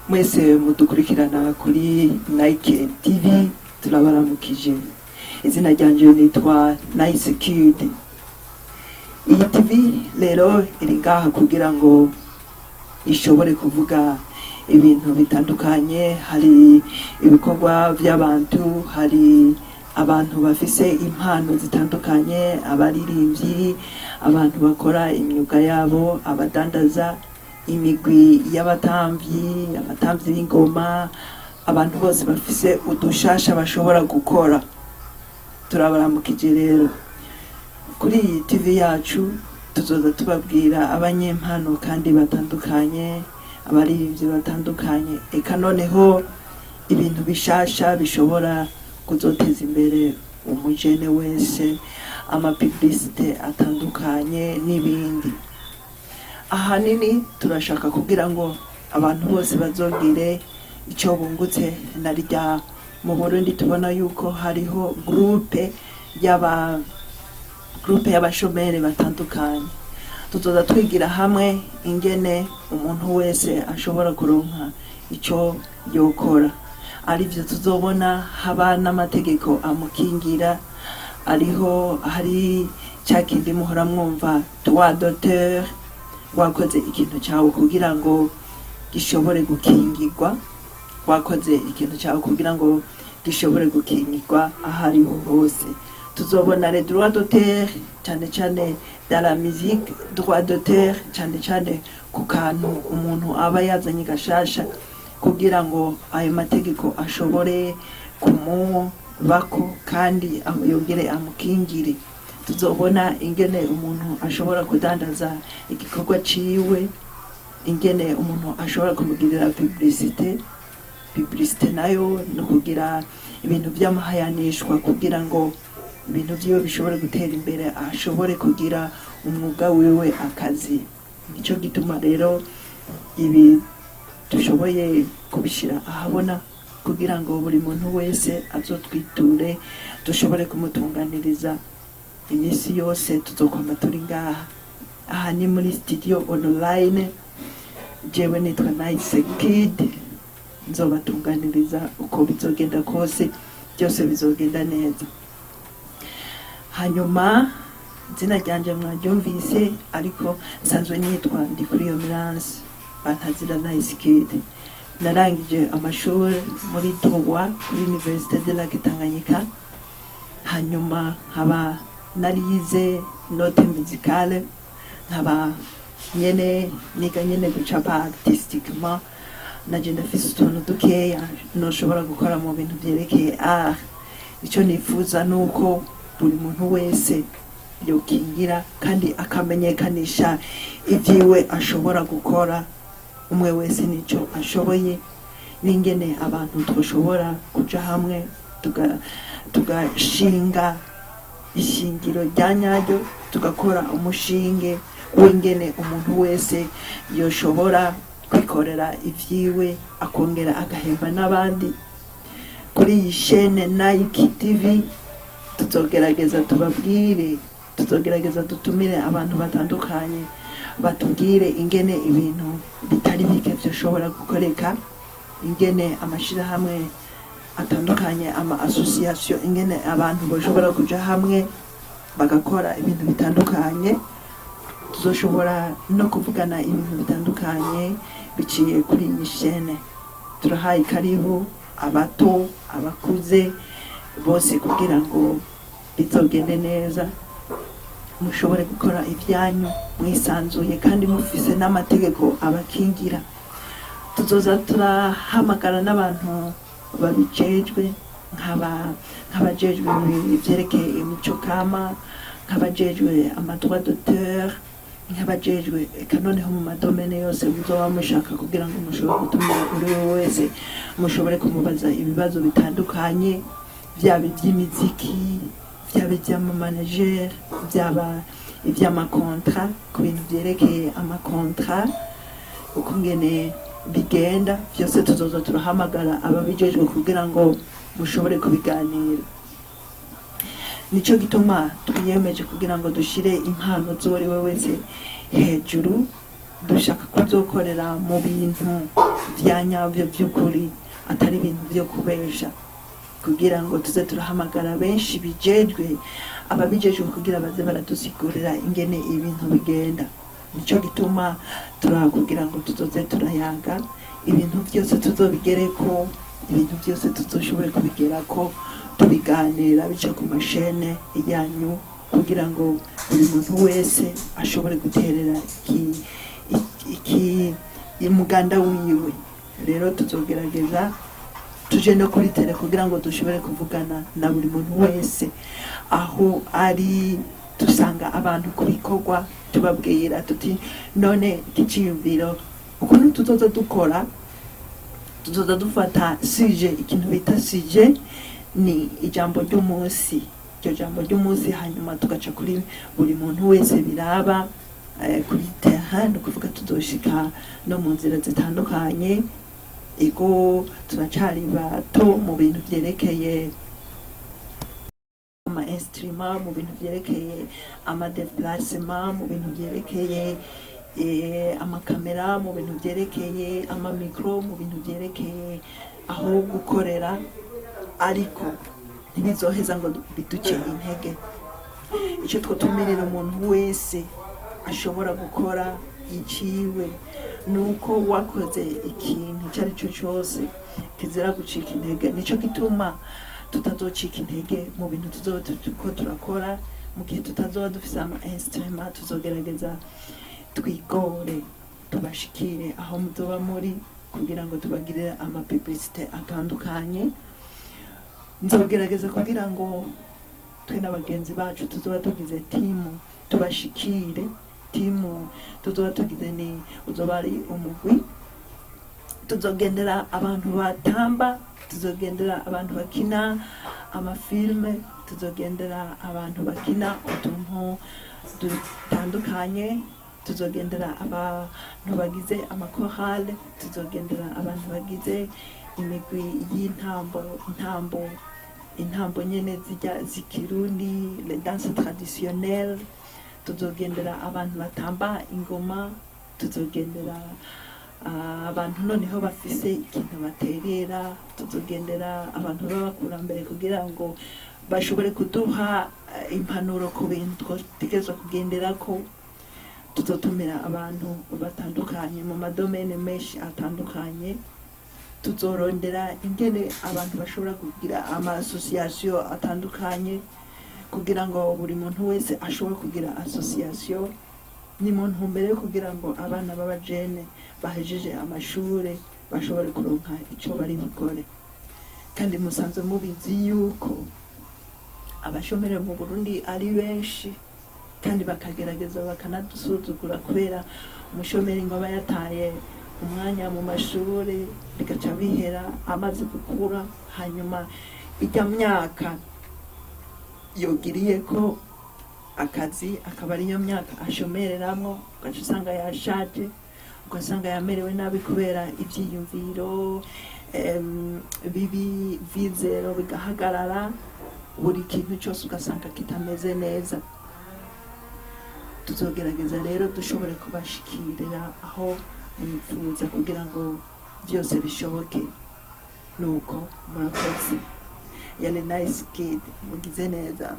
mwese mudukurikirana kuri NIKI TV turabaramukije. Izina ryanje nitwa NIKI. Iyi TV rero iri ngaha kugira ngo ishobore kuvuga ibintu bitandukanye. Hari ibikorwa by'abantu, hari abantu bafise impano zitandukanye, abaririmbyi, abantu bakora imyuga yabo, abadandaza, imigwi y'abatamvyi, abatamvyi b'ingoma, abantu bose bafise udushasha bashobora gukora. Turabaramukije rero. Kuri iyi TV yacu tuzoza tubabwira abanyempano kandi batandukanye, abaririmbyi batandukanye, eka noneho ibintu bishasha bishobora kuzoteza imbere umujene wese, amapublicité atandukanye n'ibindi. Ahanini turashaka kugira ngo abantu bose bazogire icyo bungutse. Narya mu Burundi tubona yuko hariho groupe y'abashomeri batandukanye. Tuzoza twigira hamwe ingene umuntu wese ashobora kuronka icyo yokora. Arivyo tuzobona haba n'amategeko amukingira, hari cyakindi muhora mwumva droit d'auteur, wakoze ikintu cyawe kugira ngo gishobore gukingirwa, wakoze ikintu cyawe kugira ngo gishobore gukingirwa ahariho hose. Tuzobona les droits d'auteur cyane cyane dans la musique, droit d'auteur cyane cyane ku kantu umuntu aba yazanye gashasha kugira ngo ayo mategeko ashobore kumubako kandi yongere amukingire. Tuzobona ingene umuntu ashobora kudandaza igikorwa ciwe, ingene umuntu ashobora kumugirira publicité nayo no kugira ibintu by'amahayanishwa kugira ngo ibintu byiwe bishobore gutera imbere, ashobore kugira umwuga wiwe akazi. Nico gituma rero ibi dushoboye kubishira ahabona kugira ngo buri muntu wese azotwiture, dushobore kumutunganiriza imisi yose. Tuzokwama turi ngaha. Aha ni muri studio online, jewe nitwa NIKI, nzobatunganiriza uko bizogenda kose, byose bizogenda neza. Hanyuma izina ryanje mwaryumvise, ariko nsanzwe nitwa Imigambi, bantazira NIKI. Narangije amashuri muri Towa kuri Université de la Tanganyika, hanyuma nkaba narize note musicale, nkaba niga gucapa artistiquement. Naje ndafise utuntu dukeya noshobora gukora mu bintu byerekeye art. Icyo nifuza nuko buri muntu wese yokingira kandi akamenyekanisha ibyiwe ashobora gukora. Umwe wese nico ashoboye, n'ingene abantu twoshobora kuja hamwe tugashinga ishingiro rya nyaryo, tugakora umushinge w'ingene umuntu wese yoshobora kwikorera ivyiwe akongera agahemba n'abandi. Kuri iyi chaîne NIKI TV tuzogerageza dutumire abantu batandukanye, batubwire ingene ibintu bitari bike byoshobora gukoreka, ingene amashirahamwe atandukanye, ama association, ingene abantu bashobora kuja hamwe bagakora ibintu bitandukanye. Tuzoshobora no kuvugana ibintu bitandukanye biciye kuri iyi chaîne. Turahaye karibu abato, abakuze bose kugira ngo bizogende neza, mushobore gukora ibyanyu mwisanzuye kandi mufise n'amategeko abakingira. Tuzoza turahamagara n'abantu babijejwe, nk'abajejwe ibyerekeye imico kama, nk'abajejwe amadroit d'auteur, nk'abajejwe eka noneho mu madomene yose muzoba mushaka kugira ngo mushobore gutumira buri wese, mushobore kumubaza ibibazo bitandukanye, byaba iby'imiziki, byaba iby'amamanager, byaba iby'amakontra, ku bintu byerekeye amakontra uko ngene bigenda byose. Tuzoza turahamagara ababijejwe kugira ngo mushobore kubiganira. Nico gituma twiyemeje kugira ngo dushire impano z'uwariwe wese hejuru. Dushaka kuzokorera mu bintu vya nyavyo vy'ukuri, atari ibintu vyo kubesha, kugira ngo tuze turahamagara benshi bijejwe, ababijejwe kugira baze baradusigurira ingene ibintu bigenda. Nico gituma kugira ngo tuzoze turayaga ibintu byose tuzobigereko, ibintu byose tuzoshobore kubigerako, tubiganira bica ku mashene yanyu, kugira ngo buri muntu wese ashobore guterera umuganda wiwe. Rero tuzogerageza tuje no kuri tele kugira ngo dushobore kuvugana na buri muntu wese aho ari. Dusanga abantu ku bikorwa, tubabwira tuti none ikiciyumviro ukuntu tuzoza dukora, tuzoza dufata sije, ikintu bita sije ni ijambo ry'umunsi. Iryo jambo ry'umunsi hanyuma tugaca kuri buri muntu wese biraba kuri terrain, kuvuga tuzoshika no mu nzira zitandukanye. Ego turacari bato mu bintu vyerekeye ama instrument, mu bintu vyerekeye ama déplacement, mu bintu vyerekeye amakamera, mu bintu vyerekeye ama micro, mu bintu vyerekeye aho gukorera, ariko ntibizoheza ngo biduce intege. Ico twotumirira umuntu wese ashobora gukora iciwe, nuko wakoze ikintu icari cyo cyose kizira gucika intege. Nico gituma tutazocika intege mu bintu tuzoba turiko turakora. Mu gihe tutazoba dufise ama instrument, tuzogerageza twigore tubashikire aho muzoba muri, kugira ngo tubagirire ama publicité atandukanye. Nzogerageza kugira ngo twe n'abagenzi bacu tuzoba tugize timu tubashikire. Timu tuzoba tugize ni uzoba ari umugwi, tuzogendera abantu batamba, tuzogendera abantu bakina amafilme, tuzogendera abantu bakina utuntu dutandukanye, tuzogendera abantu bagize amakorale, tuzogendera abantu bagize imigwi intambo nyene z'ikirundi, les danses traditionnelles, tuzogendera abantu batamba ingoma, tuzogendera abantu noneho bafise ikintu baterera, tuzogendera abantu b'abakurambere kugira ngo bashobore kuduha impanuro ku bintu twotegerezwa kugenderako. Tuzotumira abantu batandukanye mu madomene menshi atandukanye. Tuzorondera ingene abantu bashobora kugira ama association atandukanye, kugira ngo buri muntu wese ashobore kugira association. Ni mu ntumbero yo kugira ngo abana b'abajene bahejeje amashure bashobore kuronka ico bari bukore. Kandi musanzwe mubizi yuko abashomere mu Burundi ari benshi, kandi bakagerageza bakanadusuzugura kubera umushomeri ngo aba yataye umwanya mu mashure, bigaca bihera amaze gukura, hanyuma ijya myaka yogiriye ko akazi akaba ariyo myaka ashomereramwo, ugaca usanga yashaje, ugasanga yamerewe nabi kubera ivyiyumviro bibi, vizero bigahagarara, buri kintu cyose ugasanga kitameze neza. Tuzogerageza rero dushobore kubashikirira aho mwifuza kugira ngo byose bishoboke. Nuko murakoze. Yale nice kid, mugize neza.